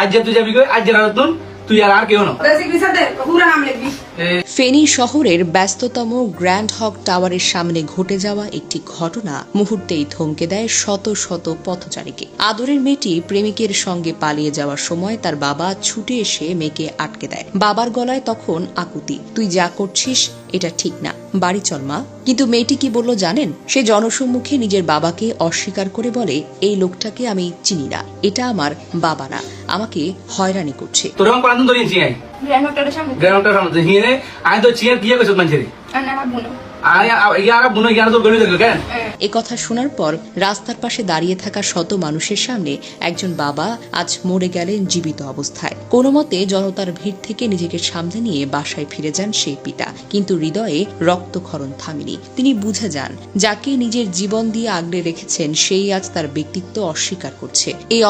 আজ যে তুই যাবি কই আজ যে নতুন তুই আর কেউ না ফেনী শহরের ব্যস্ততম গ্র্যান্ড হক টাওয়ারের সামনে ঘটে যাওয়া একটি ঘটনা মুহূর্তেই থমকে দেয় শত শত পথচারীকে। আদরের মেয়েটি প্রেমিকের সঙ্গে পালিয়ে যাওয়ার সময় তার বাবা ছুটে এসে মেয়েকে আটকে দেয়। বাবার গলায় তখন আকুতি, তুই যা করছিস এটা ঠিক না, বাড়ি চল মা। কিন্তু মেয়েটি কি বলল জানেন? সে জনসম্মুখে নিজের বাবাকে অস্বীকার করে বলে, এই লোকটাকে আমি চিনি না, এটা আমার বাবা না, আমাকে হয়রানি করছে। তোর রং কোন ধরে চিয়াই গ্র্যান্ডমাস্টারের সামনে হিনে আই তো চিয়ার কি কইছ মানুষের এ কথা শোনার পর রাস্তার পাশে দাঁড়িয়ে থাকা শত মানুষের সামনে একজন বাবা আজ মরে গেলেন জীবিত অবস্থায়। কোনো মতে জনতার ভিড় থেকে নিজেকে সামনে নিয়ে বাসায় ফিরে যান সেই পিতা, কিন্তু হৃদয়ে রক্তক্ষরণ থামেনি। তিনি বুঝে যান যাকে নিজের জীবন দিয়ে আগলে রেখেছেন সেই আজ তার ব্যক্তিত্ব অস্বীকার করছে। এই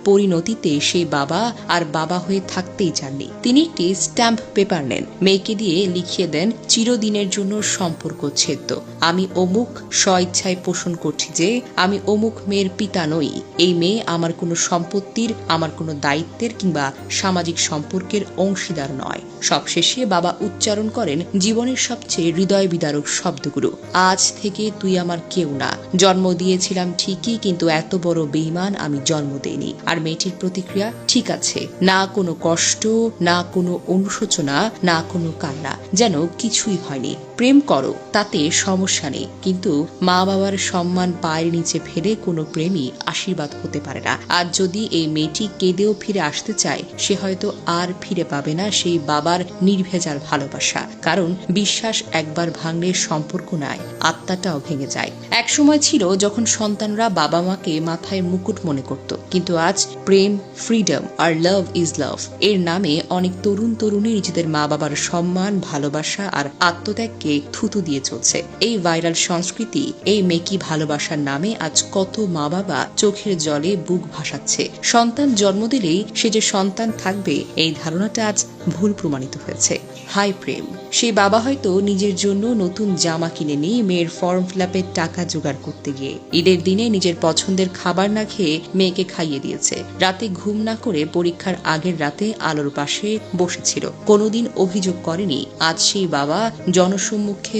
পরিণতিতে সেই বাবা আর বাবা হয়ে থাকতেই চাননি। তিনি একটি স্ট্যাম্প পেপার নেন, মেয়েকে দিয়ে লিখিয়ে দেন, চিরদিনের জন্য সম্পর্ক ছেদ্য। আমি অমুক স্বইচ্ছায় পোষণ করছি যে আমি অমুক মেয়ের পিতা নই। এই মেয়ে আমার কোনো সম্পত্তির, আমার কোনো দায়িত্বের কিংবা সামাজিক সম্পর্কের অংশীদার নয়। সবশেষে বাবা উচ্চারণ করেন জীবনের সবচেয়ে হৃদয় বিদারক শব্দগুলো, আজ থেকে তুই আমার কেউ না। জন্ম দিয়েছিলাম ঠিকই, কিন্তু এত বড় বেঈমান আমি জন্ম দেইনি। আর মেয়েটির প্রতিক্রিয়া, ঠিক আছে, না কোনো কষ্ট, না কোনো অনুশোচনা, না কোনো কান্না, যেন কিছুই হয়নি। প্রেম করো, তাতে সমস্যা নেই, কিন্তু মা বাবার সম্মান পায়ের নিচে ফেলে কোনো প্রেমই আশীর্বাদ হতে পারে না। আর যদি এই মেয়েটি কেঁদেও ফিরে আসতে চায়, সে হয়তো আর ফিরে পাবে না সেই বাবার নির্ভেজাল ভালোবাসা। কারণ বিশ্বাস একবার ভাঙলে সম্পর্ক নয়, আত্মাটাও ভেঙে যায়। এক সময় ছিল যখন সন্তানরা বাবা মাকে মাথায় মুকুট মনে করত, কিন্তু আজ প্রেম, freedom R love is love এর নামে অনেক তরুণ তরুণী নিজেদের মা বাবার সম্মান, ভালোবাসা আর আত্মত্যাগকে থুতু দিয়ে চলছে। এই ভাইরাল সংস্কৃতি, এই মেকি ভালোবাসার নামে আজ কত মা বাবা চোখের জলে বুক ভাসাচ্ছে। সন্তান জন্ম দিলেই সে যে সন্তান থাকবে, এই ধারণাটা আজ ভুল প্রমাণিত হয়েছে। হাই প্রেম, সেই বাবা হয়তো নিজের জন্য নতুন জামা কিনে নিয়ে মেয়ের ফর্ম ফিলাপের টাকা জোগাড় করতে গিয়ে ঈদের দিনে নিজের পছন্দের খাবার না খেয়ে মেয়েকে খাইয়ে দিয়েছে। রাতে ঘুম না করে পরীক্ষার আগের রাতে আলোর পাশে বসেছিল। কোনোদিন অভিযোগ করেনি। আজ সেই বাবা জনসম্মুখে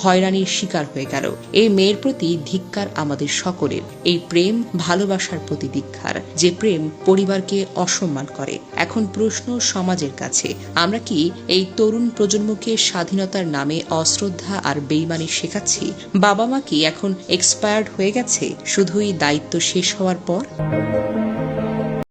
হয়রানির শিকার হয়ে গেল। এই মেয়ের প্রতি ধিক্কার আমাদের সকলের। এই প্রেম ভালোবাসার প্রতি ধিক্কার, যে প্রেম পরিবারকে অসম্মান করে। এখন প্রশ্ন সমাজের কাছে, আমরা কি এই তরুণ প্রজন্মকে স্বাধীনতার নামে অশ্রদ্ধা আর বেইমানি শেখাচ্ছি? বাবা মা কি এখন এক্সপায়ার্ড হয়ে গেছে শুধুই দায়িত্ব শেষ হওয়ার পর?